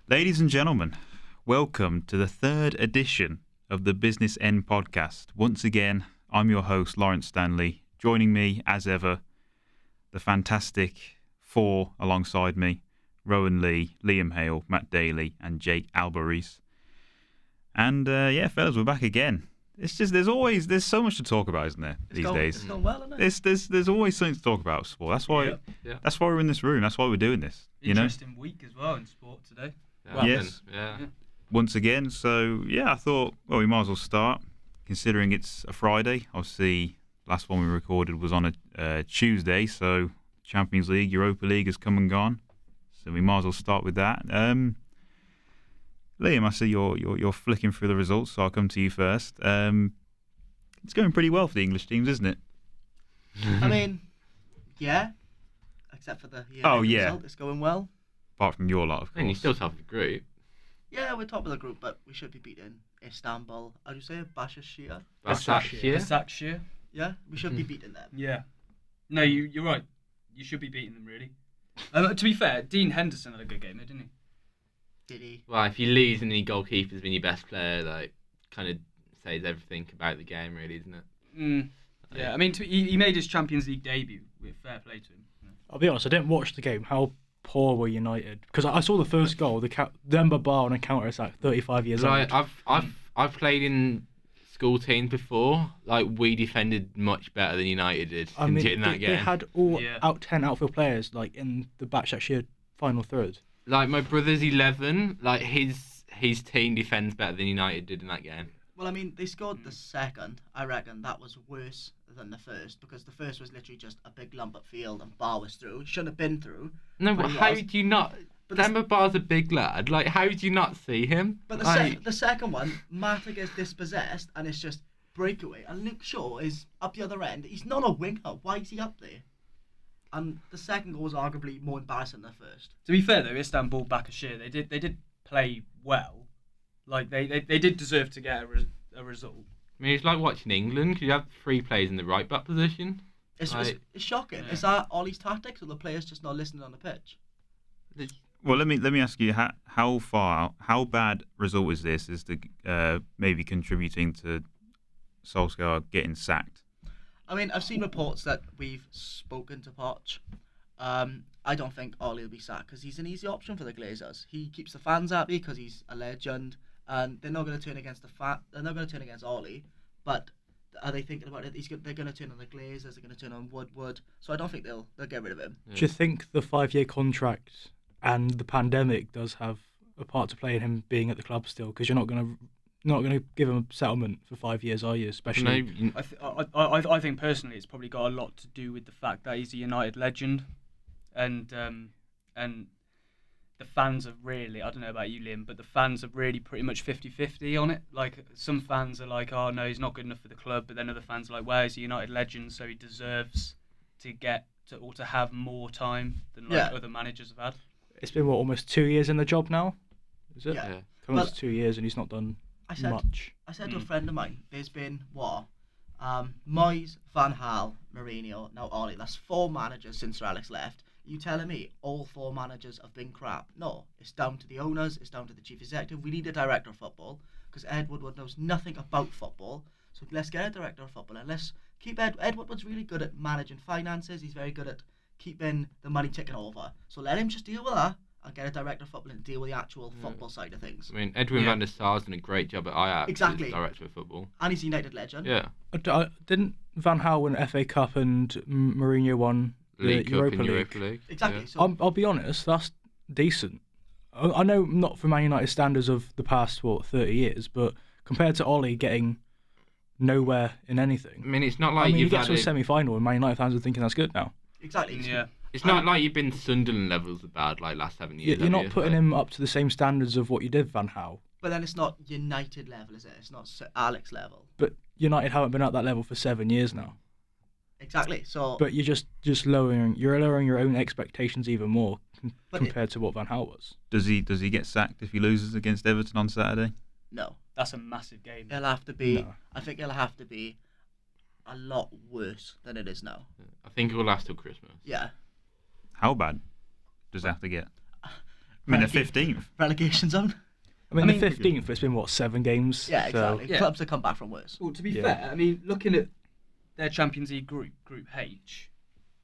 Ladies and gentlemen, welcome to the third edition of the Business End podcast. Once again, I'm your host, Lawrence Stanley. Joining me, as ever, the fantastic four alongside me, Rowan Lee, Liam Hale, Matt Daly, and Jake Alvarez. And fellas, we're back again. It's just there's so much to talk about, isn't there, these days? It's going well, isn't it? There's always something to talk about sport. That's why that's why we're in this room. That's why we're doing this. Interesting week as well in sport today. Yes. Once again, so I thought, well, we might as well start, considering it's a Friday. Obviously, last one we recorded was on a Tuesday, so Champions League, Europa League has come and gone, so we might as well start with that. Liam, I see you're flicking through the results, so I'll come to you first. It's going pretty well for the English teams, isn't it? I mean, yeah, except for the result, it's going well. Apart from your lot, of course. And you still top of the group. Yeah, we're top of the group, but we should be beating Istanbul. How do you say it? Başakşehir. Yeah, we should be beating them. Yeah. No, you're right. You should be beating them, really. To be fair, Dean Henderson had a good game there, didn't he? Did he? Well, if you lose and the goalkeeper's been your best player, like, kind of says everything about the game, really, isn't it? Yeah, I mean, he made his Champions League debut. With fair play to him. I'll be honest, I didn't watch the game. How poor were United? Because I saw the first goal, the Demba Ba on a counter-attack, 35 years old. I've played in school teams before. Like, we defended much better than United did in that game. They had 10 outfield players like in the Başakşehir final third. Like, my brother's 11. Like, his team defends better than United did in that game. Well, I mean, they scored the second. I reckon that was worse than the first, because the first was literally just a big lump field and Bar was through. He shouldn't have been through. No, but how do you not... Demba Ba's a big lad. Like, how do you not see him? But the second one, Mata gets dispossessed and it's just breakaway. And Luke Shaw is up the other end. He's not a winger. Why is he up there? And the second goal was arguably more embarrassing than the first. To be fair, though, Istanbul Başakşehir, they did play well. Like, they did deserve to get a result. I mean, it's like watching England, because you have three players in the right back position. It's shocking. Yeah. Is that Ollie's tactics, or the players just not listening on the pitch? Well, let me ask you how bad result is this? Is the maybe contributing to Solskjaer getting sacked? I mean, I've seen reports that we've spoken to Poch. I don't think Ollie will be sacked because he's an easy option for the Glazers. He keeps the fans happy because he's a legend, and they're not going to turn against they're not going to turn against Ollie. But are they thinking about it? They're going to turn on the Glazers. They're going to turn on Woodward. So I don't think they'll get rid of him. Do you think the 5-year contract and the pandemic does have a part to play in him being at the club still? Because you're not going to give him a settlement for 5 years, are you? Especially, I think personally, it's probably got a lot to do with the fact that he's a United legend, and the fans are really, I don't know about you, Liam, but the fans are really pretty much 50-50 on it. Like, some fans are like, oh no, he's not good enough for the club, but then other fans are like, well, he's a United legend, so he deserves to have more time than other managers have had. It's been almost 2 years in the job now, is it? Yeah. Coming to 2 years and he's not done much. I said to a friend of mine, there's been Moyes, Van Gaal, Mourinho, now Ollie. That's 4 managers since Sir Alex left. You telling me all 4 managers have been crap? No, it's down to the owners, it's down to the chief executive. We need a director of football because Ed Woodward knows nothing about football. So let's get a director of football and let's keep Ed Woodward's really good at managing finances. He's very good at keeping the money ticking over. So let him just deal with that and get a director of football and deal with the actual football side of things. I mean, Edwin van der Sar's done a great job at Ajax. Exactly. As director of football. And he's a United legend. Yeah. Didn't Van Gaal win FA Cup and Mourinho won the Europa League? Exactly. Yeah. So I'll be honest, that's decent. I know not for Man United standards of the past 30 years, but compared to Ollie getting nowhere in anything. I mean, it's not like you get to a semi-final and Man United fans are thinking that's good now. Exactly. Yeah. It's not like you've been Sunderland levels of bad like last 7 years. You're not putting him up to the same standards of what you did Van Gaal. But then it's not United level, is it? It's not Sir Alex level. But United haven't been at that level for 7 years now. Exactly. So. But you're just lowering your own expectations even more compared to what Van Gaal was. Does he get sacked if he loses against Everton on Saturday? No. That's a massive game. It'll have to be. No. I think it'll have to be a lot worse than it is now. I think it will last till Christmas. Yeah. How bad does it have to get? I mean, they're 15th. relegation zone. I mean, the 15th, it's been, 7 games? Yeah, So, exactly. Clubs have come back from worse. Well, to be Yeah. fair, I mean, looking at their Champions League group H,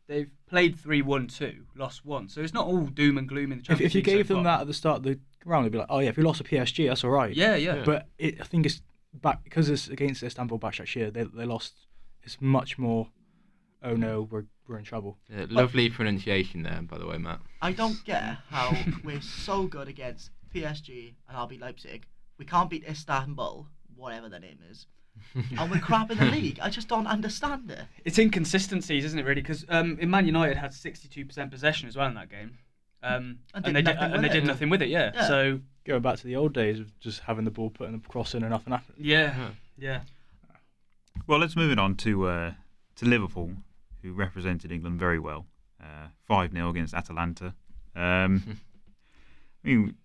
they've played 3-1-2, lost 1. So it's not all doom and gloom in the Champions if you League gave so them far. that at the start of the round, they'd be like, oh yeah, if we lost to PSG, that's all right. Yeah. But I think it's back because it's against Istanbul Başakşehir. They lost. It's much more. Oh no, we're in trouble. Yeah, lovely pronunciation there, by the way, Matt. I don't get how we're so good against PSG and RB Leipzig. We can't beat Istanbul, whatever their name is, and we're crap in the league. I just don't understand it. It's inconsistencies, isn't it, really? Because Man United had 62% possession as well in that game. And they did nothing with it, yeah. So Going back to the old days of just having the ball, putting the cross in and nothing happened. yeah. Well, let's move it on to Liverpool, who represented England very well. 5-0 against Atalanta. I mean,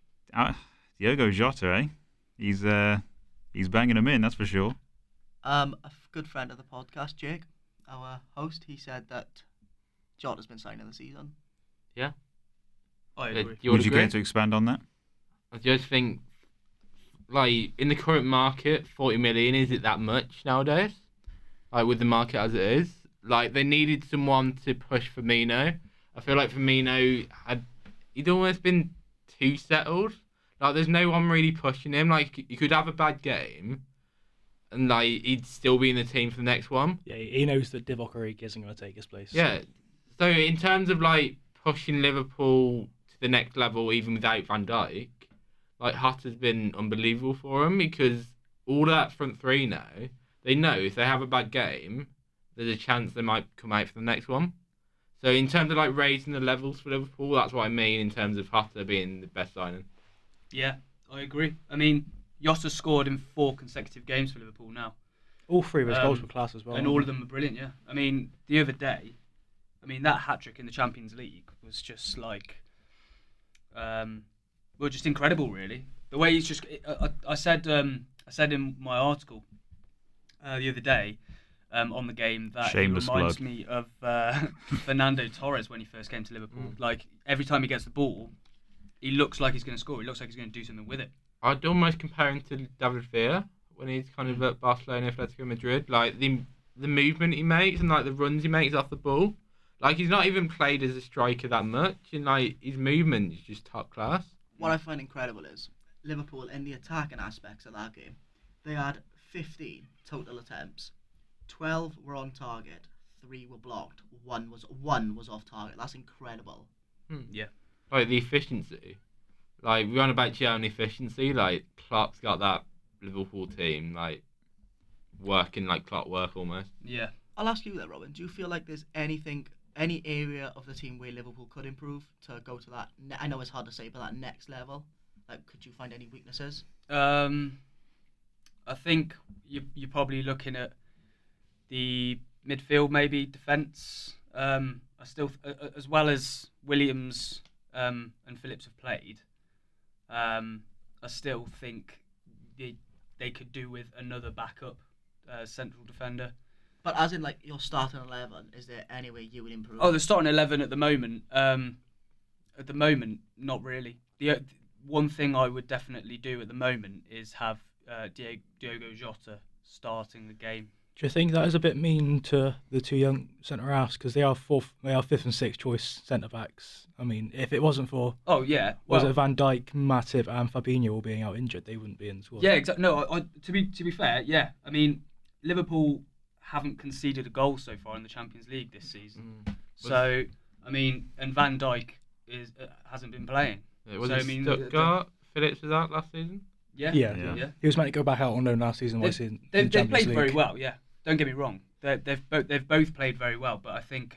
Diogo Jota, eh? He's banging them in, that's for sure. Good friend of the podcast, Jake, our host, he said that Jota's been signing the season. Yeah. I agree. Would you care to expand on that? I just think, like, in the current market, 40 million, is it that much nowadays? Like, with the market as it is? Like, they needed someone to push Firmino. I feel like Firmino he'd almost been too settled. Like, there's no one really pushing him. Like, you could have a bad game, and, like, he'd still be in the team for the next one. Yeah, he knows that Divock Origi isn't going to take his place. Yeah. So, in terms of, like, pushing Liverpool to the next level, even without Van Dijk, like, Hutter's been unbelievable for him because all that front three now, they know if they have a bad game, there's a chance they might come out for the next one. So in terms of, like, raising the levels for Liverpool, that's what I mean in terms of Hutter being the best signing. Yeah, I agree. I mean, Jota scored in 4 consecutive games for Liverpool now. All 3 of his goals were class as well. And all of them were brilliant, yeah. I mean, the other day, that hat-trick in the Champions League was just like... just incredible, really. The way he's just... I said in my article the other day on the game that Shameless he reminds plug. me of Fernando Torres when he first came to Liverpool. Like, every time he gets the ball, he looks like he's going to score. He looks like he's going to do something with it. I'd almost compare him to David Villa when he's kind of at Barcelona, Atletico Madrid. Like, the movement he makes and, like, the runs he makes off the ball. Like, he's not even played as a striker that much, and, like, his movement is just top class. What I find incredible is Liverpool in the attacking aspects of that game. They had 15 total attempts. 12 were on target. 3 were blocked. One was off target. That's incredible. Yeah. Like, the efficiency. Like, we're on about your own efficiency. Like, Klopp's got that Liverpool team, like, working like clockwork almost. Yeah. I'll ask you that, Robin. Do you feel like there's any area of the team where Liverpool could improve to go to that? I know it's hard to say, but that next level. Like, could you find any weaknesses? I think you're probably looking at the midfield, maybe defence. I still, as well as Williams and Phillips have played, I still think they could do with another backup central defender. But as in, like, your starting 11, is there any way you would improve? Oh, the starting 11 at the moment. Not really. The one thing I would definitely do at the moment is have Diogo Jota starting the game. Do you think that is a bit mean to the 2 young centre halves because they are 5th and 6th choice centre backs? I mean, if it wasn't for was it Van Dijk, Matip, and Fabinho all being out injured, they wouldn't be in the squad. Yeah, exactly. No, to be fair, yeah. I mean, Liverpool haven't conceded a goal so far in the Champions League this season. So, I mean, and Van Dijk hasn't been playing. Was it Stuttgart? Phillips was out last season? Yeah. He was meant to go back out on loan last season. They've played very well. Yeah, don't get me wrong. They've both played very well. But I think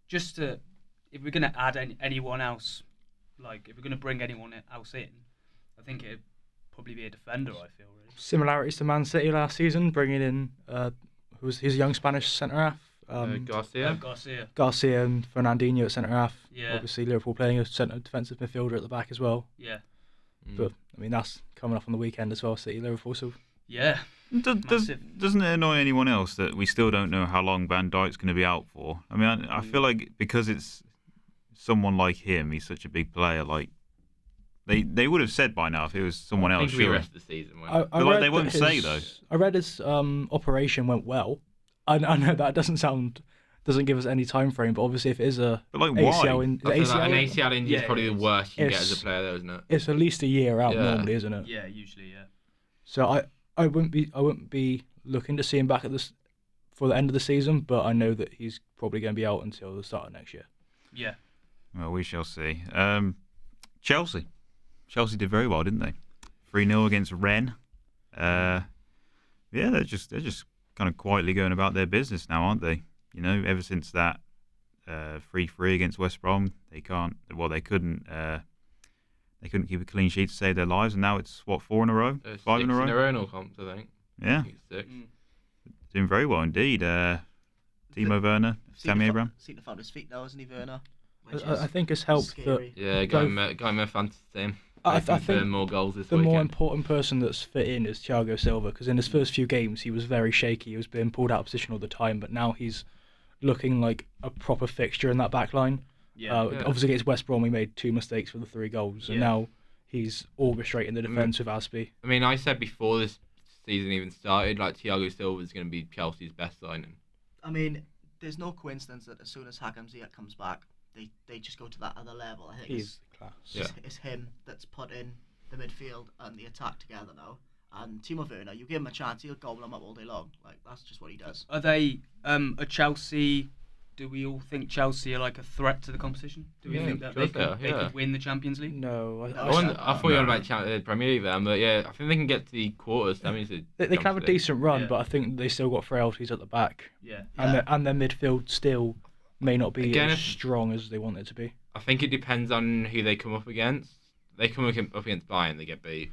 just if we're gonna add anyone else, like if we're gonna bring anyone else in, I think it'd probably be a defender. I feel really. Similarities to Man City last season, bringing in he's a young Spanish centre half. Garcia and Fernandinho at centre half. Yeah. Obviously, Liverpool playing a centre defensive midfielder at the back as well. Yeah. But I mean, that's coming up on the weekend as well. City Liverpool. So yeah. Doesn't it annoy anyone else that we still don't know how long Van Dijk's going to be out for? I mean, I feel like because it's someone like him, he's such a big player. Like they would have said by now if it was someone else. I think the Sure. rest of the season. But like they won't say though. I read his operation went well. I know that doesn't give us any time frame, but obviously if it is a But like ACL, why? in, I feel ACL like an ACL injury is Yeah, probably the it's- worst you can get it's- as a player, though, isn't it? it's at least a year out Yeah. normally, isn't it? Yeah, usually, yeah. So I wouldn't be looking to see him back at this for the end of the season, but I know that he's probably going to be out until the start of next year. Yeah. Well, we shall see. Chelsea did very well, didn't they? 3-0 against Rennes. Yeah, they're just kind of quietly going about their business now, aren't they? You know, ever since that 3-3 against West Brom, they couldn't keep a clean sheet to save their lives, and now it's 4 in a row, 5 in a row. 6 in a row in all comps, I think. Yeah, I think it's 6. doing very well indeed. Timo Werner, Tammy Abraham. Seem to find his feet now, isn't he, Werner? I think it's helped that scary. Yeah, got him a fantasy team. I Hoping for think more goals this the weekend. more important person that's fit in is Thiago Silva, because in his first few games he was very shaky. He was being pulled out of position all the time, but now he's looking like a proper fixture in that back line. Yeah. Obviously against West Brom he made 2 mistakes for the 3 goals, and Yeah. now he's orchestrating the defence with Aspie. I mean, I said before this season even started, like Thiago Silva is going to be Chelsea's best signing. I mean, there's no coincidence that as soon as Hakim Ziyech comes back, they just go to that other level. I think He's class. it's him that's put in the midfield and the attack together now. And Timo Werner, you give him a chance, he'll gobble them up all day long. Like, that's just what he does. Are they a Chelsea? Do we all think Chelsea are like a threat to the competition? Do we Yeah, think that sure they could win the Champions League? No, No, I thought you were about Premier League then, but yeah, I think they can get to the quarters. That means they can have a decent run, Yeah. but I think they still got frailties at the back, Yeah. and their midfield still may not be Again, as if- strong as they want it to be. I think it depends on who they come up against. They come up against Bayern, they get beat.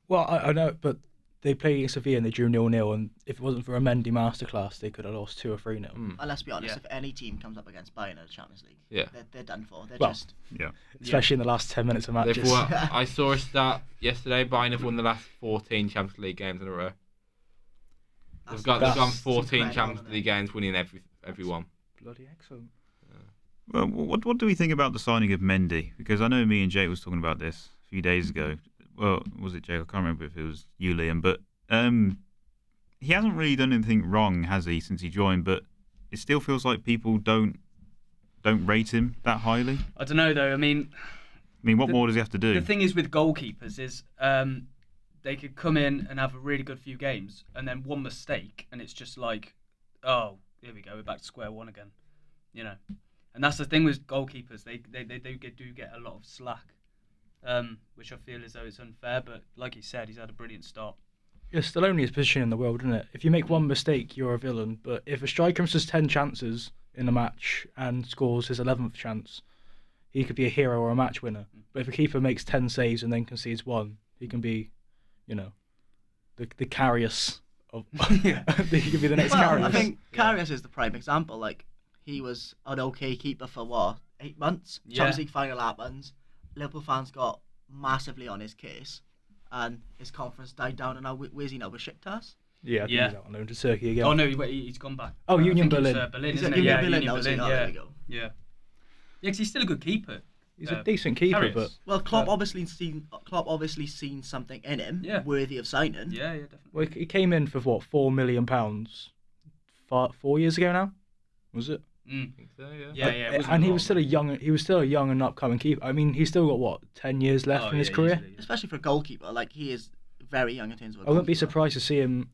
Well, I know, but they played against Sevilla and they drew 0-0, and if it wasn't for a Mendy masterclass, they could have lost 2 or 3-0. And let's be honest, Yeah. if any team comes up against Bayern in the Champions League, Yeah. they're done for. They're Well, just... Yeah. Especially in the last 10 minutes of matches. They've won, I saw a stat yesterday. Bayern have won the last 14 Champions League games in a row. They've gone that's 14 incredible, Champions isn't League it? games, winning every one. Bloody excellent. Well, what do we think about the signing of Mendy? Because I know me and Jake was talking about this a few days ago. Well, was it Jake? I can't remember if it was you, Liam. But he hasn't really done anything wrong, has he, since he joined? But it still feels like people don't rate him that highly. I don't know though. I mean, what more does he have to do? the thing is with goalkeepers is they could come in and have a really good few games, and then one mistake, and it's just like, oh, here we go, we're back to square one again, you know. And that's the thing with goalkeepers; they do get a lot of slack, which I feel as though it's unfair. But like he said, he's had a brilliant start. It's still only his position in the world, isn't it? If you make one mistake, you're a villain. But if a striker misses 10 chances in a match and scores his 11th chance, he could be a hero or a match winner. But if a keeper makes 10 saves and then concedes 1, he can be, you know, the Karius of. He could be the next Well, Karius. I think Karius is the prime example. Like, he was an okay keeper for 8 months. Yeah. Champions League final happens. Liverpool fans got massively on his case, and his confidence died down. And now where's he now? Besiktas? Yeah, I think he's out on loan to Turkey again. Oh no, he's gone back. Oh, I Union think it's, Berlin. Berlin, He's isn't at it? Union Yeah, Berlin Union now, is he? Berlin. Oh, there Yeah, we go. yeah. Because he's still a good keeper. He's a decent keeper, Karius. but Well, Klopp obviously seen something in him worthy of signing. Yeah, definitely. well, he came in for what, £4 million 4 years ago now, was it? I think so, yeah. Yeah, it wasn't And he long. was still a young and upcoming keeper. I mean, he's still got what, 10 years left in his career. Easily, yeah. Especially for a goalkeeper, like he is very young in terms of. I wouldn't be surprised to see him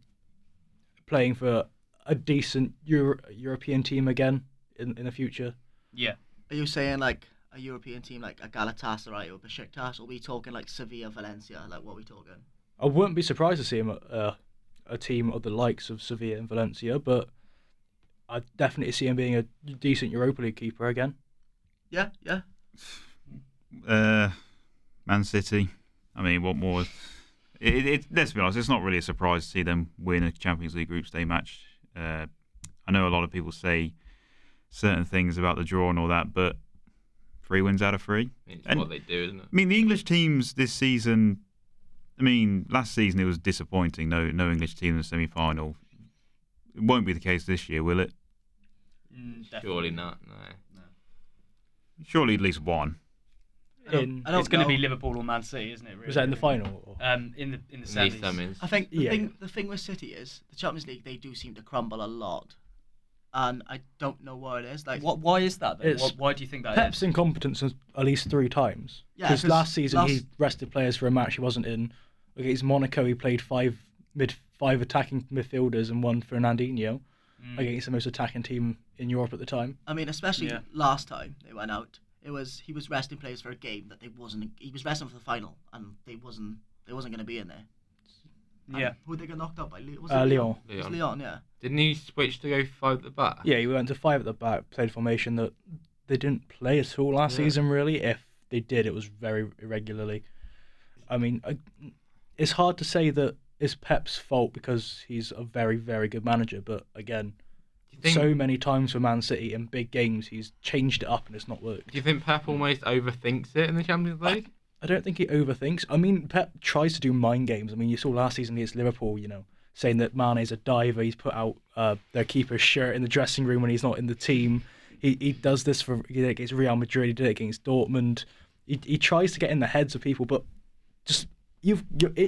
playing for a decent European team again in the future. Yeah. Are you saying like a European team like a Galatasaray or Besiktas? Or are we talking like Sevilla, Valencia? Like what are we talking? I wouldn't be surprised to see him at a team of the likes of Sevilla and Valencia, but I definitely see him being a decent Europa League keeper again. Yeah. Man City. I mean, what more? Let's be honest, it's not really a surprise to see them win a Champions League group stage match. I know a lot of people say certain things about the draw and all that, but 3 wins out of 3. It's what they do, isn't it? I mean, the English teams this season. I mean, last season it was disappointing. No English team in the semi-final. It won't be the case this year, will it? Definitely. Surely not, no. Surely at least one. It's going to be Liverpool or Man City, isn't it? Really? Was that in the final? Or? In the semis. I think the thing with City is the Champions League. They do seem to crumble a lot, and I don't know what it is. Like, why is that? Why do you think that Pep's incompetence at least 3 times. Because last season he rested players for a match he wasn't in. Against Monaco, he played 5 attacking midfielders and 1 Fernandinho against the most attacking team in Europe at the time. I mean, especially last time they went out. He was resting players for a game that he was resting for the final, and they wasn't going to be in there. Yeah. Who they got knocked out by? Lyon. It was Lyon, yeah. Didn't he switch to go 5 at the back? Yeah, he went to 5 at the back, played a formation that they didn't play at all last season, really. If they did, it was very irregularly. I mean, it's hard to say that it's Pep's fault because he's a very, very good manager, but again, so many times for Man City in big games, he's changed it up and it's not worked. Do you think Pep almost overthinks it in the Champions League? I don't think he overthinks. I mean, Pep tries to do mind games. I mean, you saw last season against Liverpool, saying that Mane's a diver. He's put out their keeper's shirt in the dressing room when he's not in the team. He does this against Real Madrid. He did it against Dortmund. He tries to get in the heads of people, but just you're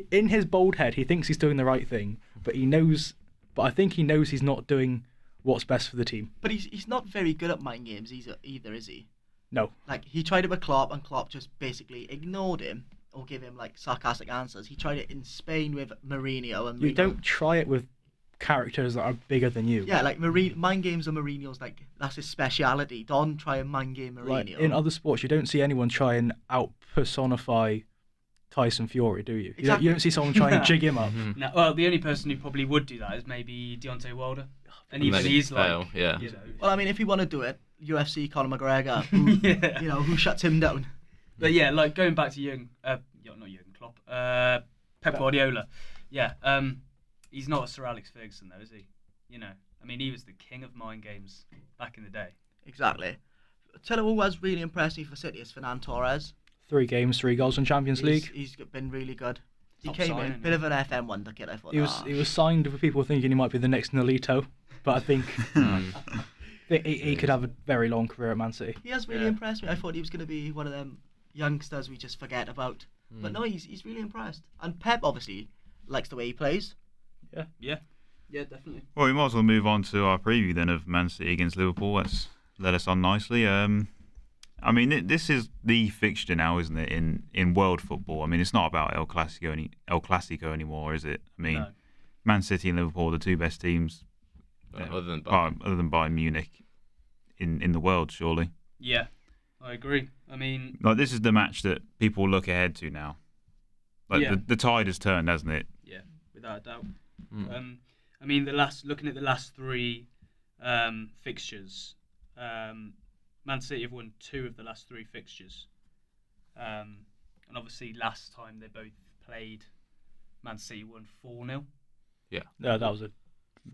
in his bold head, he thinks he's doing the right thing, but I think he knows he's not doing what's best for the team. But he's not very good at mind games either, is he? No. Like, he tried it with Klopp, and Klopp just basically ignored him or gave him like sarcastic answers. He tried it in Spain with Mourinho, and you don't try it with characters that are bigger than you. Yeah, like mind games are Mourinho's, like, that's his speciality. Don't try and mind game Mourinho. Like, in other sports, you don't see anyone try and out personify Tyson Fury, do you? Exactly. You don't see someone try and jig him up. No, well, the only person who probably would do that is maybe Deontay Wilder, and even he's like, Well, I mean, if you want to do it, UFC Conor McGregor, who, who shuts him down. But yeah, like going back to not Jurgen Klopp, Pep Guardiola. Yeah, he's not a Sir Alex Ferguson though, is he? I mean, he was the king of mind games back in the day. Exactly. Tell you who was really impressed me for City is Fernand Torres. 3 games, 3 goals in Champions League. He's been really good. He Top came signing, in, bit of an FM wonder kid, I thought. He was signed for people thinking he might be the next Nolito, but I think he could have a very long career at Man City. He has really impressed me. I thought he was going to be one of them youngsters we just forget about. But no, he's really impressed. And Pep obviously likes the way he plays. Yeah, definitely. Well, we might as well move on to our preview then of Man City against Liverpool. That's led us on nicely. I mean, this is the fixture now, isn't it, in world football? I mean, it's not about El Clasico anymore, is it? I mean, No. Man City and Liverpool are the 2 best teams, Other than Bayern Munich, in the world, surely. Yeah, I agree. I mean, Like, this is the match that people look ahead to now. Like, the tide has turned, hasn't it? yeah, without a doubt. I mean, looking at the last 3 fixtures, Man City have won 2 of the last 3 fixtures, and obviously last time they both played, Man City won 4-0. Yeah, that was a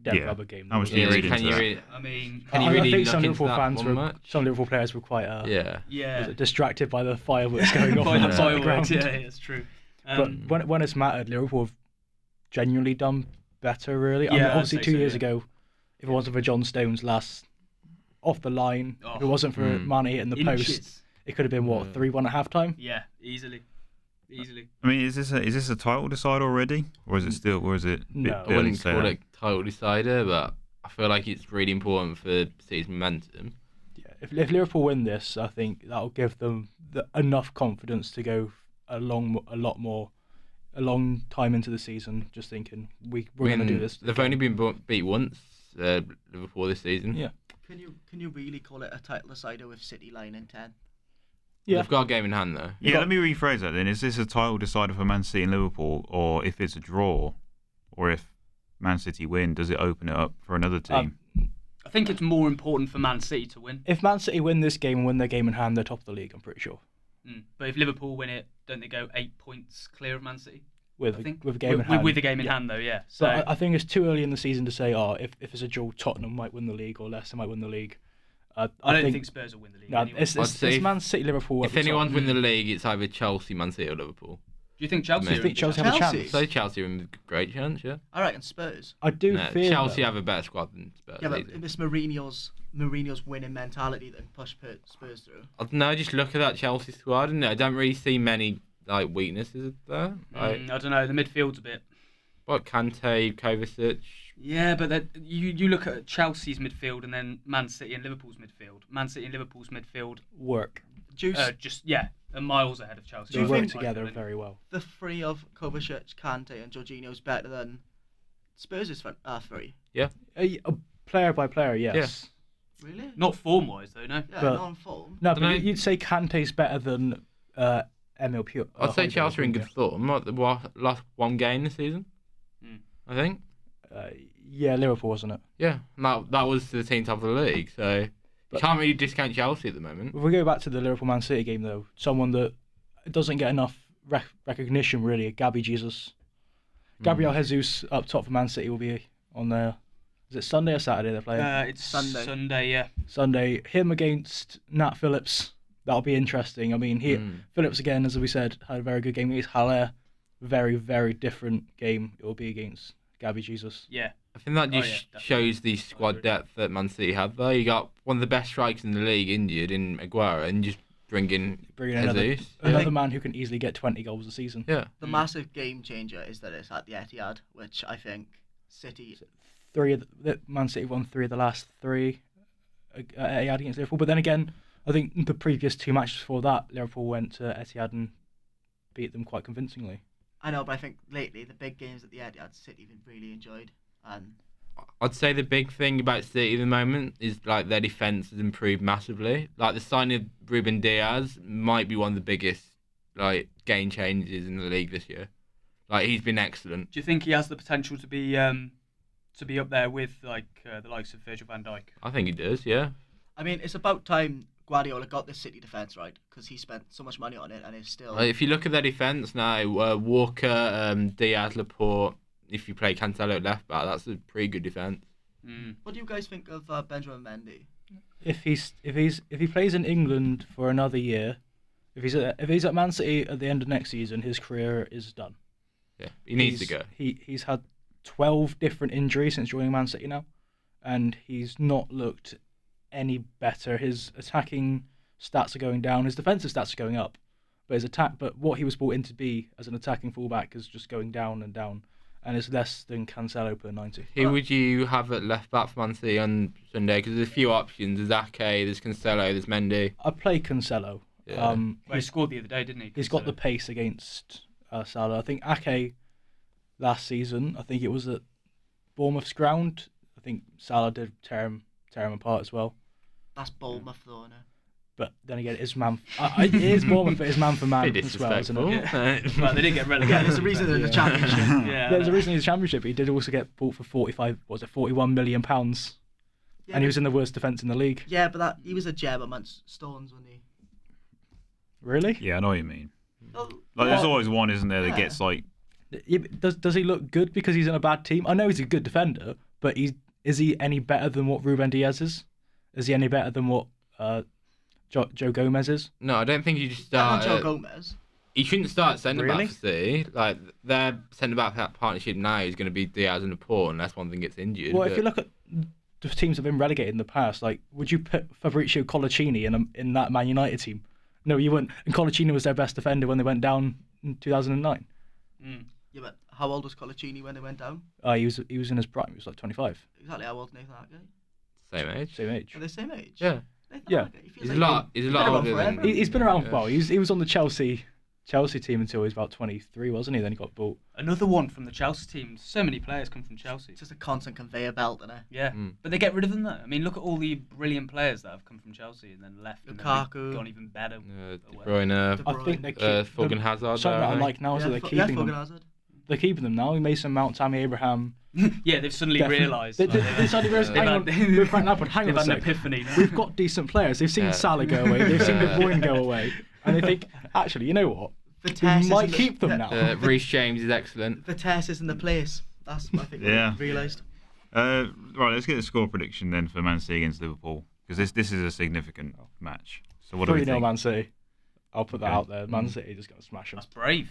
dead rubber game. How much do you read into that? I mean, I think some Liverpool players were quite distracted by the fireworks going off. by the ground. fireworks, yeah, it's true. But when it's mattered, Liverpool have genuinely done better, really. I mean, obviously 2 years ago, if it wasn't for John Stones' last off the line, if it wasn't for Mane hitting the post, it could have been 3-1 at half time. Yeah, easily. I mean, is this a title decider already, or is it still, or is it? No, I wouldn't call it title decider, but I feel like it's really important for City's momentum. Yeah, if Liverpool win this, I think that'll give them enough confidence to go a long time into the season, just thinking we're going to do this. They've only been beat once, Liverpool, this season. Yeah. Can you really call it a title decider with City lying in 10? Yeah. They've got a game in hand though. Yeah, let me rephrase that then. Is this a title decider for Man City and Liverpool, or if it's a draw, or if Man City win, does it open it up for another team? I think it's more important for Man City to win. If Man City win this game and win their game in hand, they're top of the league, I'm pretty sure. But if Liverpool win it, don't they go 8 points clear of Man City? With a game in hand. With the game in hand, though, yeah. So but I think it's too early in the season to say, if it's a draw, Tottenham might win the league or Leicester might win the league. I don't think Spurs will win the league. No, anyway. it's Man City, Liverpool. If anyone's win the league, it's either Chelsea, Man City, or Liverpool. Do you think Chelsea? I think Chelsea have a chance. So Chelsea have a great chance, yeah. I reckon Spurs. I do fear Chelsea have a better squad than Spurs. Yeah, but it's Mourinho's Mourinho's winning mentality that can push Spurs through? I don't know. Just look at that Chelsea squad, and I don't really see many weaknesses there. I don't know. The midfield's a bit. What Kante, Kovacic? Yeah, but you look at Chelsea's midfield and then Man City and Liverpool's midfield. Man City and Liverpool's midfield work. Are miles ahead of Chelsea. They work together very well. The three of Kovacic, Kante, and Jorginho's better than Spurs' three. Yeah. Player by player, yes. Yeah. Really? Not form-wise, though, no. Yeah, But- not on form. No, but you'd say Kante's better than Emil Pure. I'd say Chelsea are in good form. Like the last one game this season, I think. Yeah, Liverpool, wasn't it? Yeah, that was the team top of the league, so you can't really discount Chelsea at the moment. If we go back to the Liverpool-Man City game, though, someone that doesn't get enough recognition, really, Gabby Jesus. Gabriel Jesus up top for Man City will be on there. Is it Sunday or Saturday they're playing? It's Sunday, yeah. Sunday. Him against Nat Phillips. That'll be interesting. I mean, Phillips, again, as we said, had a very good game against Haller. Very, very different game it will be against Gabby Jesus. Yeah. I think that just shows the squad depth that Man City have there. You got one of the best strikers in the league injured in Aguero, and just bring in Jesus. Another man who can easily get 20 goals a season. Yeah. The massive game changer is that it's at the Etihad, which I think City... Man City won 3 of the last 3 at Etihad against Liverpool. But then again, I think the previous 2 matches before that, Liverpool went to Etihad and beat them quite convincingly. I know, but I think lately the big games at the Etihad, City have really enjoyed. And I'd say the big thing about City at the moment is like their defence has improved massively. Like the signing of Ruben Diaz might be one of the biggest game changes in the league this year. Like he's been excellent. Do you think he has the potential to be up there with the likes of Virgil van Dijk? I think he does. Yeah. I mean, it's about time Guardiola got this City defence right, because he spent so much money on it and it's still... If you look at their defence now, Walker, Diaz, Laporte, if you play Cancelo at left back, that's a pretty good defence. What do you guys think of Benjamin Mendy? If he plays in England for another year, if he's at Man City at the end of next season, his career is done. Yeah, he needs to go. He's had 12 different injuries since joining Man City now, and he's not looked any better. His attacking stats are going down. His defensive stats are going up, but what he was brought in to be as an attacking fullback is just going down and down, and it's less than Cancelo per 90. Who would you have at left back for Man City on Sunday? Because there's a few options. There's Ake, there's Cancelo, there's Mendy. I play Cancelo. Yeah. He scored the other day, didn't he? He's got the pace against Salah. I think Ake last season, I think it was at Bournemouth's ground. I think Salah did tear him apart as well. That's Bournemouth though, no? But then again, it's man. It is Bournemouth, but it's man for man Bit as well, isn't it? Yeah. Well, they didn't get relegated. There's a reason they're in the Championship. Yeah, There's a reason he's Championship. But he did also get bought for 41 million pounds, Yeah, and he was in the worst defence in the league. Yeah, but he was a gem amongst Stones, wasn't he? Really? Yeah, I know what you mean. Oh, There's always one, isn't there, that Yeah. gets Yeah, does he look good because he's in a bad team? I know he's a good defender, but is he any better than what Ruben Diaz is? Is he any better than what Joe Gomez is? No, I don't think you just Not start. Joe Gomez. He shouldn't start centre back Really? for City. Like their centre back partnership now is going to be Diaz and Laporte unless one thing gets injured. Well, if you look at the teams that have been relegated in the past, would you put Fabrizio Colocini in that Man United team? No, you wouldn't. And Colocini was their best defender when they went down in 2009. Yeah, but how old was Colocini when they went down? He was in his prime. He was like 25. Exactly how old is Nathan Ake? same age. Same age. Are they the same age? Yeah. Nathan Yeah. Ake, he feels He's a like lot. He's a lot been around older than. forever. He's been around Yeah. well. He was on the Chelsea team until he was about 23, wasn't he? Then he got bought. Another one from the Chelsea team. So many players come from Chelsea. It's just a constant conveyor belt, isn't it? Yeah, but they get rid of them though. I mean, look at all the brilliant players that have come from Chelsea and then left. And Lukaku. then gone even better. De away. Bruyne, De I think they Fogan Hazard. something that I I like now is that they're Yeah, keeping Fogan them. Hazard. They're keeping them now. Mason Mount, Tammy Abraham. Yeah, they've suddenly Definitely. realised. They suddenly realised. Hang on, with Frank Lampard, hang They've on a had an sec. epiphany. now. We've got decent players. They've seen Yeah. Salah go away. They've seen De Bruyne go away, and they think, actually, you know what? Vitesse We might isn't keep them the- now. Reece James is excellent. Vitesse is in the place. That's what I think Yeah. we realised. Right, let's get the score prediction then for Man City against Liverpool, because this is a significant match. So what do we 3-0 think? Man City. I'll put that Okay. out there. Man City just going to smash them. That's brave.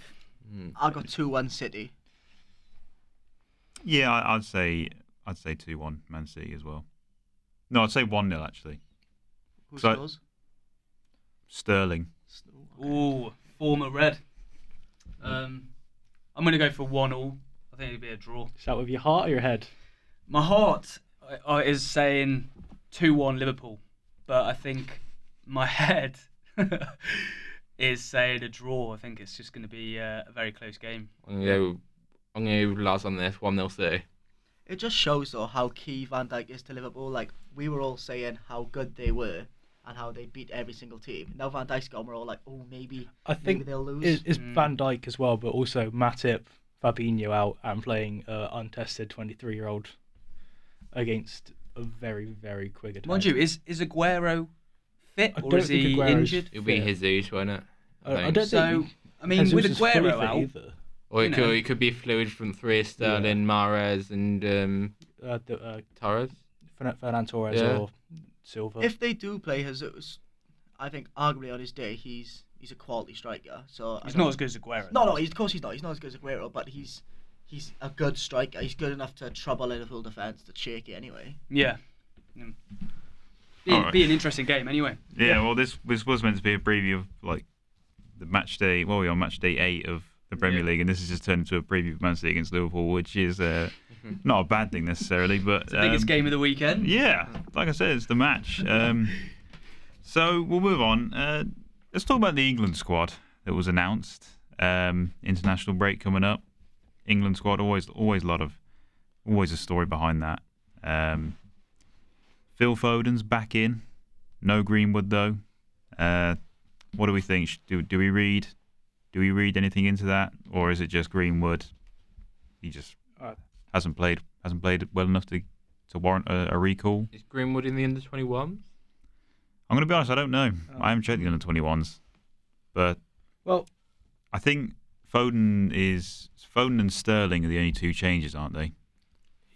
I got 2-1 City. Yeah, I'd say 2-1 Man City as well. No, I'd say 1-0 actually. Who So- scores? Sterling. Okay. Ooh, former Red. I'm going to go for 1-1. I think it'd be a draw. Is that with your heart or your head? My heart is saying 2-1 Liverpool, but I think my head is saying a draw. I think it's just going to be a very close game. I'm going to go Laz on this, 1-0 City. It just shows though how key Van Dijk is to Liverpool. Like we were all saying how good they were and how they beat every single team. Now Van Dijk's gone, we're all like, oh maybe maybe they'll lose. Is Van Dijk as well, but also Matip, Fabinho out and playing untested 23-year-old against a very, very quick attack. Mind you, is Aguero fit I or don't is he think Aguero's injured? It'll be fit. Jesus, won't it? I don't So, think I mean, Jesus with is fully Aguero fit out, either. Or You know. it could be fluid from three, Sterling, Mahrez and Torres. Fernan Torres Yeah. or Silva. If they do play Jesus, I think arguably on his day he's a quality striker. So he's not as good as Aguero. No, of course he's not. He's not as good as Aguero, but he's a good striker. He's good enough to trouble Liverpool defence to shake it anyway. Yeah. Alright. Be an interesting game anyway. Yeah, well, this was meant to be a preview of like the match day. Well, we're on match day 8 of the Premier League, and this has just turned into a preview of Man City against Liverpool, which is not a bad thing necessarily, but It's the biggest game of the weekend. Yeah, like I said, it's the match. So we'll move on. Let's talk about the England squad that was announced. International break coming up. England squad always a story behind that. Phil Foden's back in. No Greenwood though. What do we think? Do we read anything into that, or is it just Greenwood? He just hasn't played well enough to warrant a recall. Is Greenwood in the under-21s? I'm going to be honest, I don't know. I haven't checked the under-21s, but I think Foden and Sterling are the only two changes, aren't they?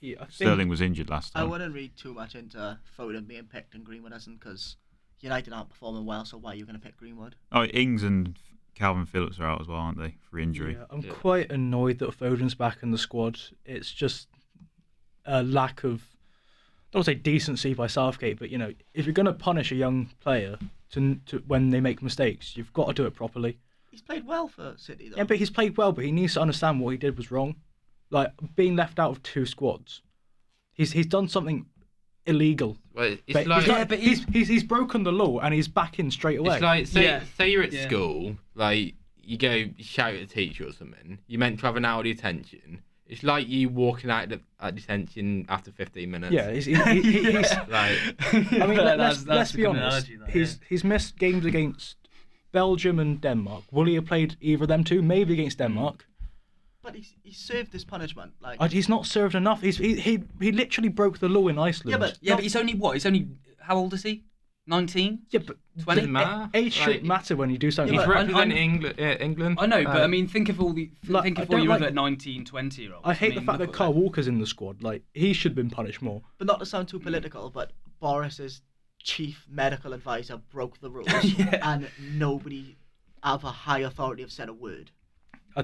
Yeah, I think Sterling was injured last I time. wouldn't read too much into Foden being picked and Greenwood isn't, because United aren't performing well. So why are you going to pick Greenwood? Oh, Ings and Calvin Phillips are out as well, aren't they, for injury? Yeah, I'm quite annoyed that Foden's back in the squad. It's just a lack of, I don't want to say decency by Southgate, but if you're going to punish a young player to when they make mistakes, you've got to do it properly. He's played well for City though. Yeah, but he's played well, but he needs to understand what he did was wrong. Like being left out of 2 squads, he's done something illegal. Well, it's He's broken the law and he's back in straight away. It's like say you're at Yeah. school, like you shout at the teacher or something. You're meant to have an hour detention. It's like you walking out at detention after 15 minutes. Yeah, he's like, I mean, let's a be good honest. analogy, though, He's missed games against Belgium and Denmark. Will he have played either of them two? Maybe against Denmark. But he's served this punishment. Like He's not served enough. He literally broke the law in Iceland. But he's only what? He's only how old is he? 19? Yeah, but 20? Doesn't matter. age shouldn't matter when you do something. He's like representing England. I know, but I mean, think of all the Like, think I of all don't your like- other 19, 20-year-olds. I hate the fact that Kyle Walker's in the squad. Like he should have been punished more. But not to sound too political, but Boris's chief medical advisor broke the rules, and nobody of a high authority have said a word.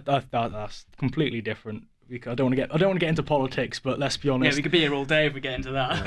That's completely different. Because I don't want to get into politics, but let's be honest. Yeah, we could be here all day if we get into that.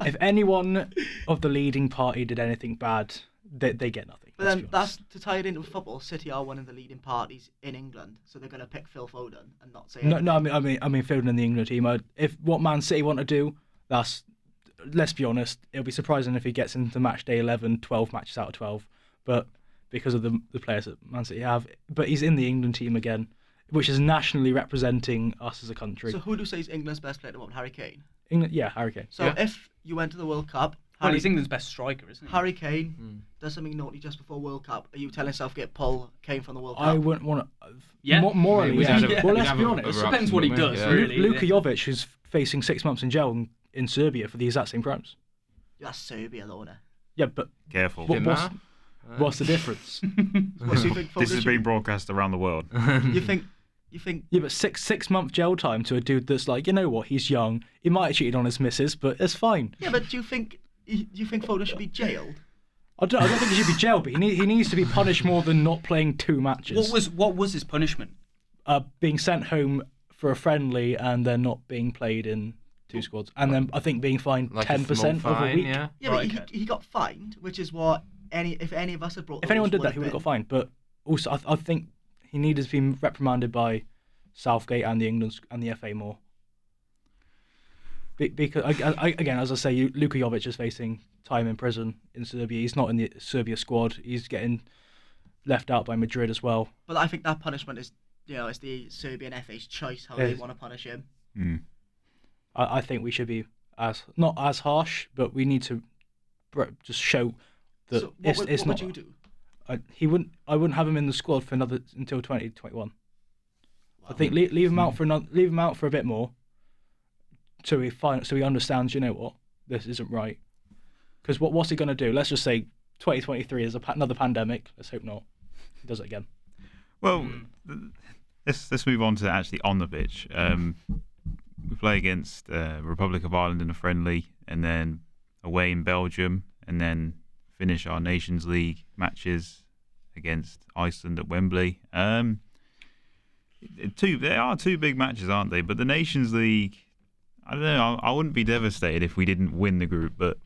if anyone of the leading party did anything bad, they get nothing. But let's then be that's honest. to tie it into football. City are one of the leading parties in England, so they're going to pick Phil Foden and not say. No, anything. I mean, Foden in the England team. If what Man City want to do, let's be honest. It'll be surprising if he gets into match day 11, 12 matches out of 12. But because of the players that Man City have, but he's in the England team again, which is nationally representing us as a country. So who do you say is England's best player at the moment? Harry Kane. England, yeah, Harry Kane. So if you went to the World Cup, Well, he's England's best striker, isn't he? Harry Kane does something naughty just before World Cup. Are you telling Southgate pull Kane from the World Cup? I wouldn't want to. Yeah. Morally, We'd yeah. have a- Well, we'd let's have be a- honest. a Depends what he wouldn't we? does, Yeah. really. Luka Jovic is facing 6 months in jail in Serbia for the exact same crimes. That's Serbia, though, isn't it? Yeah, but Careful. What- Didn't what's- matter. what's the difference? What, so you think This Foden is being broadcast around the world. You think Yeah, but six month jail time to a dude that's like, you know what, he's young. He might have cheated on his missus, but it's fine. Yeah, but do you think Foden should be jailed? I don't think he should be jailed, but he needs to be punished more than not playing 2 matches. What was his punishment? Being sent home for a friendly and then not being played in two squads, and then I think being fined Like a 10% small of a fine, week. Yeah. Yeah, Right, but he got fined, which is what if any of us had brought. If anyone did that, he would have got fined. But also, I think he needed to be reprimanded by Southgate and the England and the FA more. Because again, as I say, Luka Jovic is facing time in prison in Serbia. He's not in the Serbia squad. He's getting left out by Madrid as well. But I think that punishment is, it's the Serbian FA's choice how they want to punish him. Mm. I think we should be not as harsh, but we need to just show that So it's what not. would you do? I wouldn't have him in the squad for until 2021. Wow. I think leave him out for a bit more, so he understands. You know what, this isn't right. Because what's he going to do? Let's just say 2023 is another pandemic. Let's hope not. He does it again. Well, let's move on to actually on the pitch. We play against Republic of Ireland in a friendly, and then away in Belgium, and then finish our Nations League matches against Iceland at Wembley. They are two big matches, aren't they? But the Nations League, I don't know. I wouldn't be devastated if we didn't win the group, but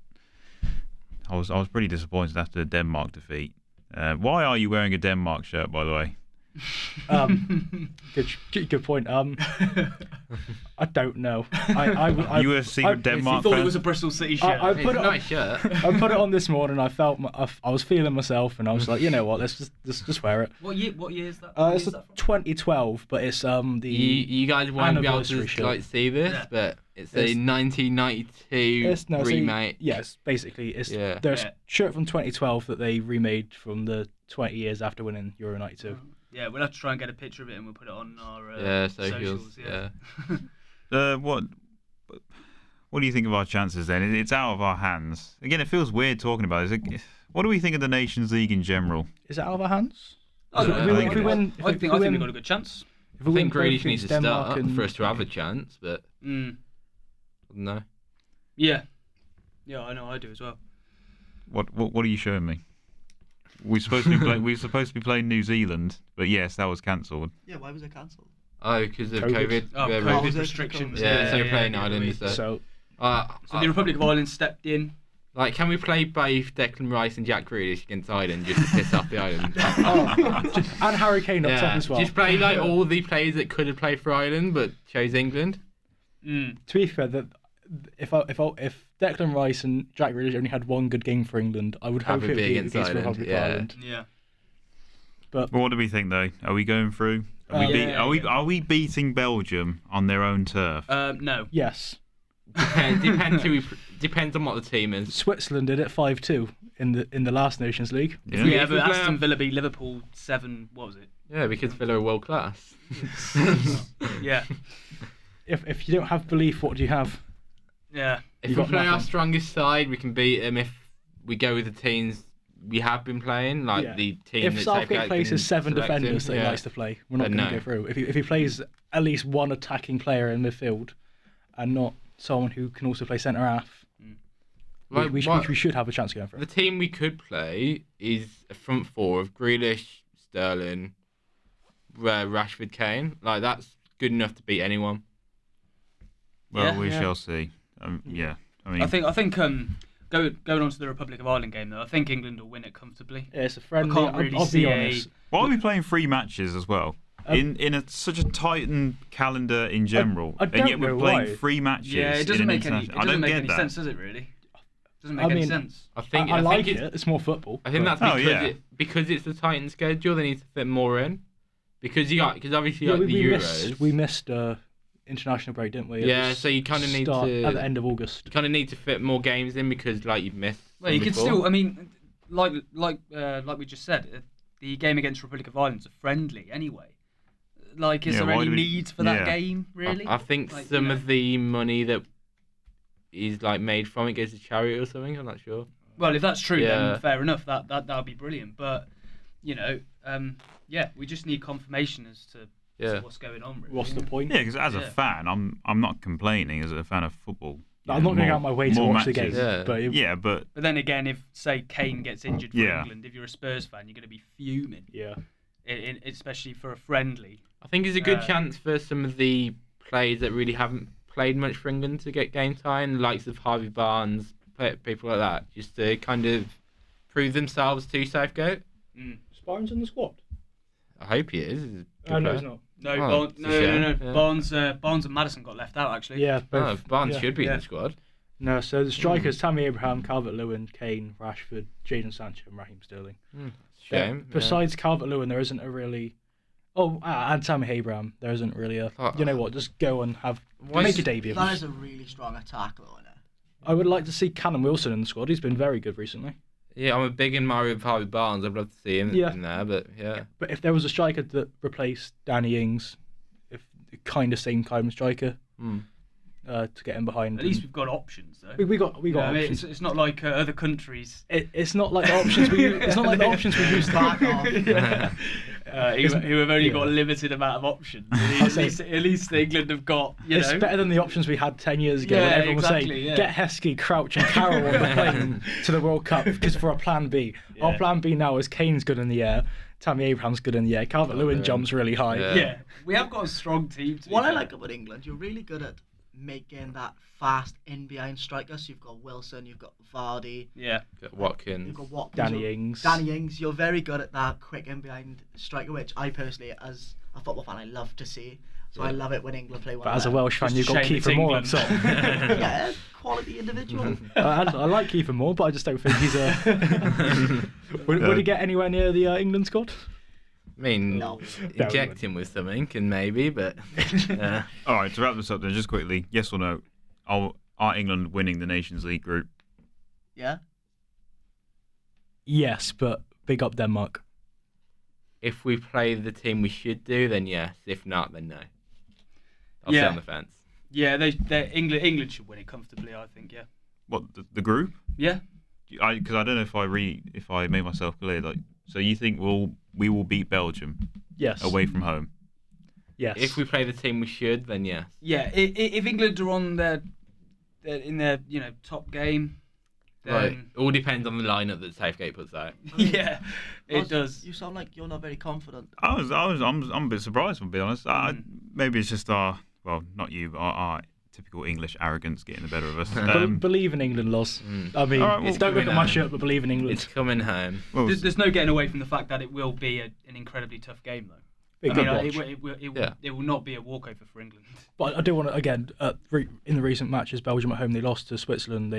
I was pretty disappointed after the Denmark defeat. Why are you wearing a Denmark shirt, by the way? Good point. I don't know. You were a secret Denmark He thought fan? it was a Bristol City shirt. I It's put a it nice shirt. I put it on this morning. I felt I was feeling myself, and I was like, you know what, let's just wear it. What year is that? It's 2012, but it's the You guys won't be able anniversary to shirt. see this, Yeah. but it's a It's- 1992 remake. Yes, basically, it's Yeah. there's Yeah. a shirt from 2012 that they remade from the 20 years after winning Euro '92. Yeah, we'll have to try and get a picture of it and we'll put it on our Socials. Yeah. What do you think of our chances then? It's out of our hands. Again, it feels weird talking about it. What do we think of the Nations League in general? Is it out of our hands? I don't If know. we think if we it win, I think we've got a good chance. If I we win think Grealish both needs to against Denmark start and- for us to have a chance, but Mm. I don't know. Yeah. Yeah, I know. I do as well. What are you showing me? We're supposed to be playing New Zealand, but yes, that was cancelled. Yeah, why was it cancelled? Oh, because of COVID. COVID. Oh, Yeah, COVID was it? restrictions. Yeah, so we're playing yeah, Ireland we- instead. So So the Republic of Ireland stepped in. Like, can we play both Declan Rice and Jack Grealish against Ireland just to piss off the Ireland? and Harry Kane up top as well. Just play like all the players that could have played for Ireland but chose England. Mm. To be fair, if Declan Rice and Jack Grealish only had one good game for England, I would Have hope it it would be be against against the Ireland, Republic of yeah. Ireland. Yeah. But Well, what do we think though? Are we going through? Are we beating Belgium on their own turf? No. yes, Depends on what the team is. Switzerland did it 5-2 in the last Nations League. Yeah. Yeah, If we but play Aston on- Villa beat Liverpool 7. What was it? Yeah, because Villa are world class. Yeah. If you don't have belief, what do you have? Yeah. If You we got play our nothing. strongest side, we can beat them. If we go with the teams we have been playing, like Yeah. the team If that Southgate plays his 7 select him, defenders that he yeah. likes to play, we're not Then going to no. go through. If he plays at least one attacking player in midfield, and not someone who can also play centre half, Like, we should have a chance of going through. The team we could play is a front four of Grealish, Sterling, Rashford, Kane. Like, that's good enough to beat anyone. Well, Yeah. we Yeah. shall see. Yeah, I mean, I think going on to the Republic of Ireland game though, I think England will win it comfortably. Yeah, it's a friendly. can't really I'll see be a- honest. why are we playing 3 matches as well? In such a tightened calendar in general, I and don't yet we're know playing why. 3 matches. Yeah, it in doesn't an make any. It international- I doesn't don't make get any that. sense, does it? Really? Doesn't make I any mean, sense. I think I like think it. It's more football. I think but- that's Oh, because yeah. because it's a Titan schedule. They need to fit more in because obviously yeah, like the we Euros. missed international break, didn't we? At Yeah, the so you kind of need start- to at the end of August. you kind of need to fit more games in because like you've missed. Well, you some could before. still. I mean, like we just said, the game against Republic of Ireland's a friendly anyway. Like, is Yeah, there why any do we- need for that yeah. game really? I think Like, some you know. of the money that is like made from it goes to charity or something. I'm not sure. Well, if that's true, Yeah. then fair enough. That would be brilliant. But yeah, we just need confirmation as to Yeah. what's going on. Really. What's the point? Yeah, because as a Yeah. fan, I'm not complaining as a fan of football. I'm not going out my way to more watch the game, matches. Yeah. but Yeah, but But then again, if say Kane gets injured for Yeah. England, if you're a Spurs fan, you're going to be fuming, yeah, especially for a friendly. I think it's a good Uh, chance for some of the players that really haven't played much for England to get game time. The likes of Harvey Barnes, people like that, just to kind of prove themselves to Southgate. Is Barnes in the squad? I hope he is. He's a good No, player. he's not. No, it's a shame. Yeah. Barnes and Madison got left out actually. Yeah, Barnes yeah. should be in the squad. No, so the strikers: Tammy Abraham, Calvert-Lewin, Kane, Rashford, Jadon Sancho, and Raheem Sterling. Shame. Besides Calvert-Lewin, there isn't a really. Oh, and Tammy Abraham, there isn't really a. You know what? Just go and make your debut. That is a really strong attack, though, isn't it? I would like to see Callum Wilson in the squad. He's been very good recently. Yeah, I'm a big admirer of Harvey Barnes. I'd love to see him in there, but yeah. But if there was a striker that replaced Danny Ings, if kind of same kind of striker, to get in behind. At least we've got options, though. We got I mean, options. it's not like other countries. It's not like the options we. It's not like the options we used to. Back off. Who have only got a limited amount of options. At least England have got. It's better than the options we had 10 years ago when everyone was saying, get Heskey, Crouch and Carroll on the plane to the World Cup because for a plan B. Yeah. Our plan B now is Kane's good in the air, Tammy Abraham's good in the air, Calvert-Lewin jumps really high. Yeah, we have got a strong team. What I like about England, you're really good at making that fast in behind striker. So you've got Wilson, you've got Vardy, Watkins, you've got Watkins, Danny Ings. Danny Ings. You're very good at that quick in behind striker, which I personally, as a football fan, I love to see. So I love it when England play one. But as a Welsh fan, you've got shame Kiefer it's Moore England. up top. Yeah, quality individual. I like Kiefer Moore, but I just don't think he's a. Would he get anywhere near the England squad? I mean, No. inject him with something and maybe, but. All right, to wrap this up then, just quickly, yes or no, are England winning the Nations League group? Yeah. Yes, but big up Denmark. If we play the team we should do, then yes. If not, then no. I'll stay on the fence. Yeah, England should win it comfortably, I think. Yeah. What, the group? Yeah. Because I don't know if I made myself clear. Like, so you think we will beat Belgium? Yes. Away from home. Yes. If we play the team we should, then yes. Yeah. If England are on their top game, then Right. It all depends on the lineup that Southgate puts out. yeah, it does. You sound like you're not very confident. I'm a bit surprised, to be honest. Maybe it's just not you, but our typical English arrogance getting the better of us. Believe in England, Loz. I mean, All right, don't look at my shirt, but believe in England. It's coming home. Well, There's no getting away from the fact that it will be an incredibly tough game, though. It will not be a walkover for England. But I do want to, again, in the recent matches, Belgium at home, they lost to Switzerland.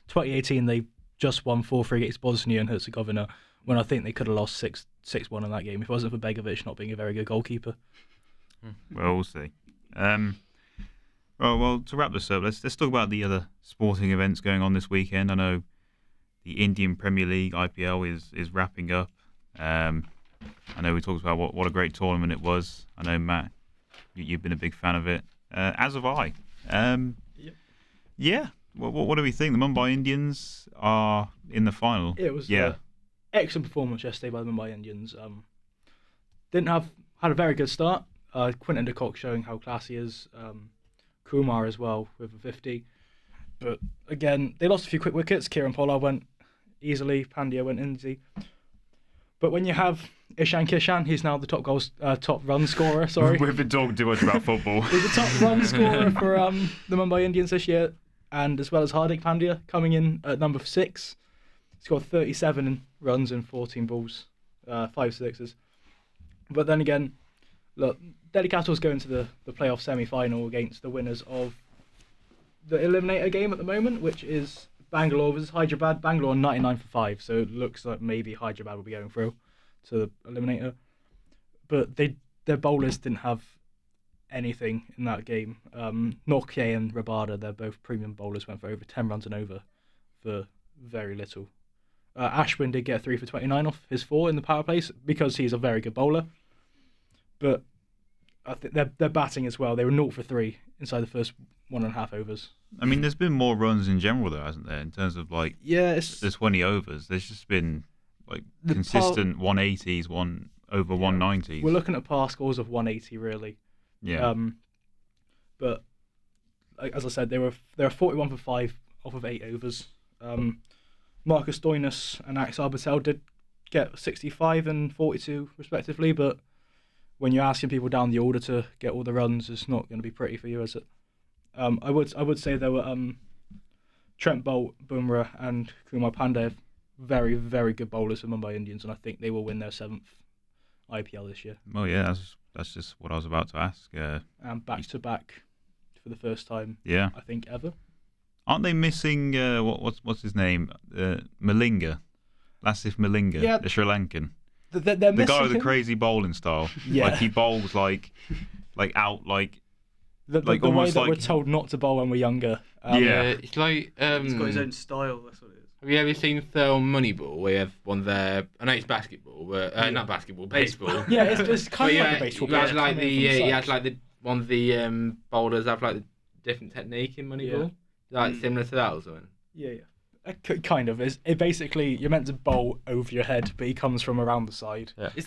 2018, they just won 4-3 against Bosnia and Herzegovina, when I think they could have lost 6-1 in that game if it wasn't for Begovic not being a very good goalkeeper. Well, we'll see. Well, to wrap this up, let's talk about the other sporting events going on this weekend. I know the Indian Premier League IPL is wrapping up. I know we talked about what a great tournament it was. I know, Matt, you've been a big fan of it, as have I. Yeah. What do we think? The Mumbai Indians are in the final. It was excellent performance yesterday by the Mumbai Indians. Had a very good start. Quinton de Kock showing how classy he is. Kumar as well with a 50. But again, they lost a few quick wickets. Kieran Pollard went easily. Pandya went easy. But when you have Ishan Kishan, he's now the top run scorer. Sorry, We've been talking too much about football. he's the top run scorer for the Mumbai Indians this year, and as well as Hardik Pandya coming in at number 6. Scored 37 runs in 14 balls, 5 sixes. But then again, look, Delhi Capitals going to the playoff semi-final against the winners of the Eliminator game at the moment, which is Bangalore versus Hyderabad. Bangalore on 99 for 5, so it looks like maybe Hyderabad will be going through to the Eliminator. But their bowlers didn't have anything in that game. Nortje and Rabada, they're both premium bowlers, went for over 10 runs and over for very little. Ashwin did get 3 for 29 off his 4 in the power plays because he's a very good bowler. But I think their batting as well. They were 0 for 3 inside the first 1.5 overs. I mean, there's been more runs in general, though, hasn't there? In terms of the 20 overs, there's just been consistent 180s, over 190s. We're looking at par scores of 180, really. Yeah. But as I said, they were 41 for 5 off of 8 overs. Marcus Stoinis and Axar Patel did get 65 and 42 respectively, but when you're asking people down the order to get all the runs, it's not going to be pretty for you, is it? I would say there were Trent Bolt, Bumrah, and Kumar Pandey, very, very good bowlers for Mumbai Indians, and I think they will win their 7th IPL this year. Well, yeah, that's just what I was about to ask. And back to back for the first time, Yeah. I think ever. Aren't they missing what's his name? Malinga, Lasith Malinga, Yeah. the Sri Lankan. They're The missing guy with the him. crazy bowling style. Yeah. Like he bowls like out like The like way almost that like we're told not to bowl when we're younger. Yeah. It's like He's got his own style. That's what it is. Have you ever seen film Moneyball, where you have one of their? I know it's basketball, but not basketball, baseball. Yeah, it's kind But of like a baseball. You but had it's like coming the from you had sides. like the one of the bowlers have like the different technique in Moneyball, like similar to that or something. Yeah. Kind of. It basically you're meant to bowl over your head, but he comes from around the side. Yeah. Is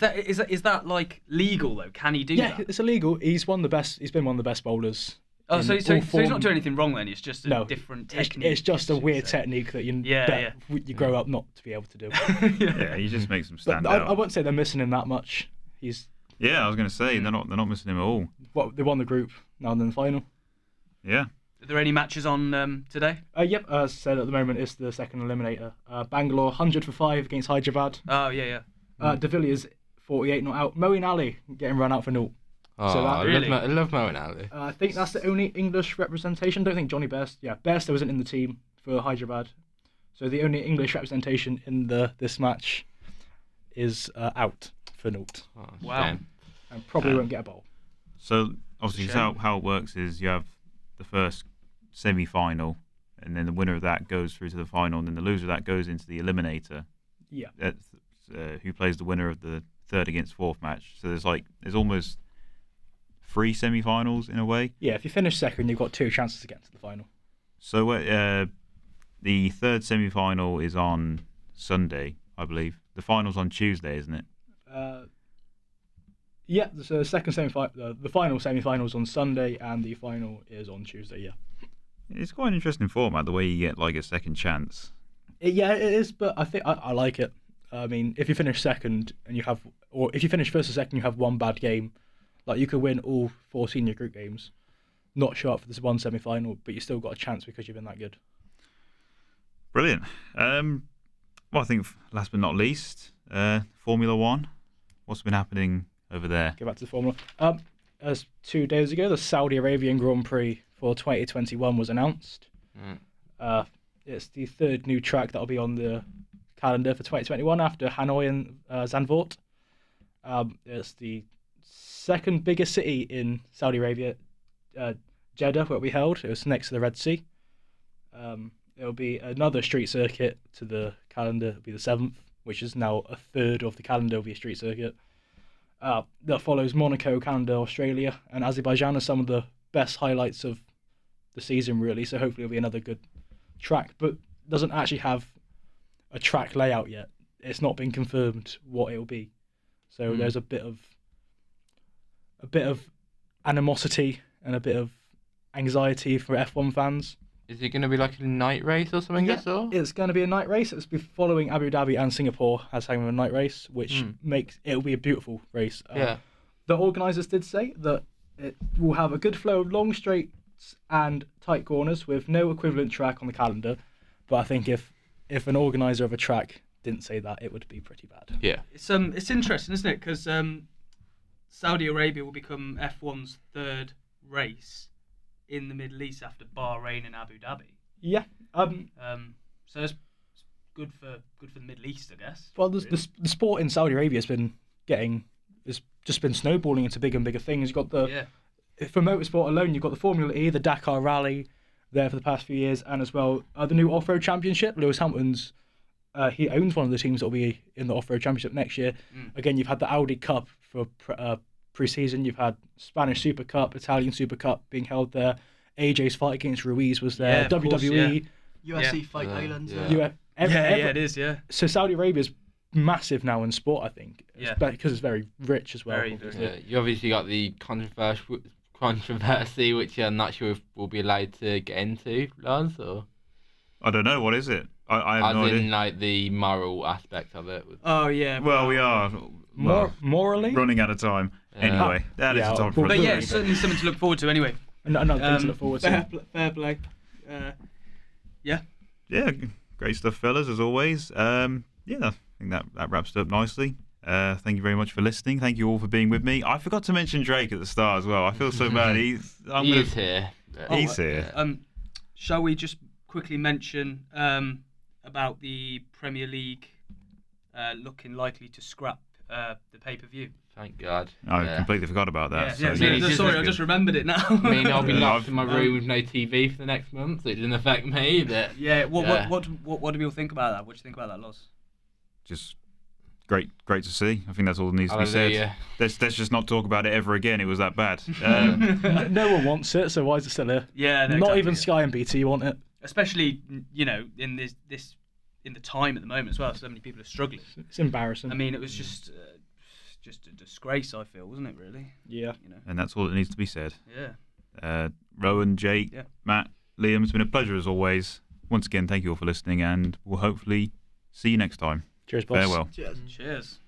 that like legal though? Can he do Yeah, that? it's illegal. He's been one of the best bowlers. Oh, in so all he's form. not doing anything wrong then. It's just a different technique. It's just a weird technique that you grow up not to be able to do. yeah, he just makes them But stand I out. wouldn't say they're missing him that much. Yeah, I was going to say they're not missing him at all. They won the group now and then the final. Yeah. Are there any matches on today? Yep, as said at the moment, it's the second eliminator. Bangalore 100 for 5 against Hyderabad. Oh yeah. De Villiers 48 not out. Moeen Ali getting run out for 0. Oh, So that- I Really? love Moeen Ali. I think that's the only English representation. Don't think Johnny Bairstow wasn't in the team for Hyderabad. So the only English representation in this match is out for 0. Oh, Wow. shame. And probably won't get a bowl. So obviously, Shame. how it works is you have the first semi-final, and then the winner of that goes through to the final, and then the loser of that goes into the eliminator. Yeah. That's, who plays the winner of the third against fourth match. So there's almost 3 semi-finals in a way. Yeah, if you finish second, you've got 2 chances to get to the final. So the third semi-final is on Sunday, I believe. The final's on Tuesday, isn't it? Yeah, the second the final semi-final's on Sunday, and the final is on Tuesday. Yeah. It's quite an interesting format, the way you get like a second chance. It is, but I think I like it. I mean, if you finish second and if you finish first or second, you have one bad game. Like you could win all 4 senior group games, not show up for this one semi-final, but you still got a chance because you've been that good. Brilliant. Well, I think last but not least, Formula One. What's been happening over there? Go back to the Formula. As 2 days ago, the Saudi Arabian Grand Prix for 2021 was announced. It's the 3rd new track that'll be on the calendar for 2021 after Hanoi and Zandvoort. It's the 2nd biggest city in Saudi Arabia, Jeddah, where we held. It was next to the Red Sea. It'll be another street circuit to the calendar. It'll be the 7th, which is now a third of the calendar will be a street circuit. That follows Monaco, Canada, Australia, and Azerbaijan are some of the best highlights of the season, really. So hopefully it'll be another good track, but doesn't actually have a track layout yet. It's not been confirmed what it'll be. So there's a bit of animosity and a bit of anxiety for F1 fans. Is it going to be like a night race or something? Yeah, it's going to be a night race. It's be following Abu Dhabi and Singapore as having a night race, which makes it'll be a beautiful race. The organisers did say that it will have a good flow of long straights and tight corners with no equivalent track on the calendar. But I think if an organiser of a track didn't say that, it would be pretty bad. Yeah. It's interesting, isn't it? Because Saudi Arabia will become F1's 3rd race in the Middle East after Bahrain and Abu Dhabi. Yeah. So it's good for the Middle East, I guess. Well, really. the sport in Saudi Arabia has just been snowballing into bigger and bigger things. You've got for motorsport alone, you've got the Formula E, the Dakar Rally there for the past few years, and as well the new off-road championship. Lewis Hamilton's he owns one of the teams that will be in the off-road championship next year. Again, you've had the Audi Cup for pre-season. You've had Spanish Super Cup, Italian Super Cup being held there. AJ's fight against Ruiz was there. WWE, USC Fight Islands. It is. Yeah. So Saudi Arabia's massive now in sport, I think. Because it's very rich as well. Very. You obviously got the controversy, which I'm not sure if we'll be allowed to get into, Lance, or? I don't know. What is it? I have no As in, idea. like, the moral aspect of it. Oh yeah. Well, we are Morally? running out of time. Yeah. Anyway, that is a topic for But another yeah, day. it's certainly something to look forward to anyway. Another thing to look forward to. Fair play. Yeah. Yeah, great stuff, fellas, as always. I think that wraps it up nicely. Thank you very much for listening. Thank you all for being with me. I forgot to mention Drake at the start as well. I feel so bad. He's here. He's here. Shall we just quickly mention about the Premier League looking likely to scrap the pay-per-view? Thank God. I completely forgot about that. Sorry, I just remembered it now. I mean, I'll be locked in my room with no TV for the next month, so it doesn't affect me. But What do people think about that? What do you think about that loss? Just great to see. I think that's all that needs to be said. Let's just not talk about it ever again. It was that bad. No one wants it, so why is it still here? Yeah, no, not exactly, even Sky and BT want it. Especially, in this in the time at the moment as well. So many people are struggling. It's embarrassing. I mean, it was just a disgrace. I feel, wasn't it? Really? Yeah. And that's all that needs to be said. Yeah. Rowan, Jake, Matt, Liam, it's been a pleasure as always. Once again, thank you all for listening, and we'll hopefully see you next time. Cheers, boss. Farewell. Cheers. Cheers.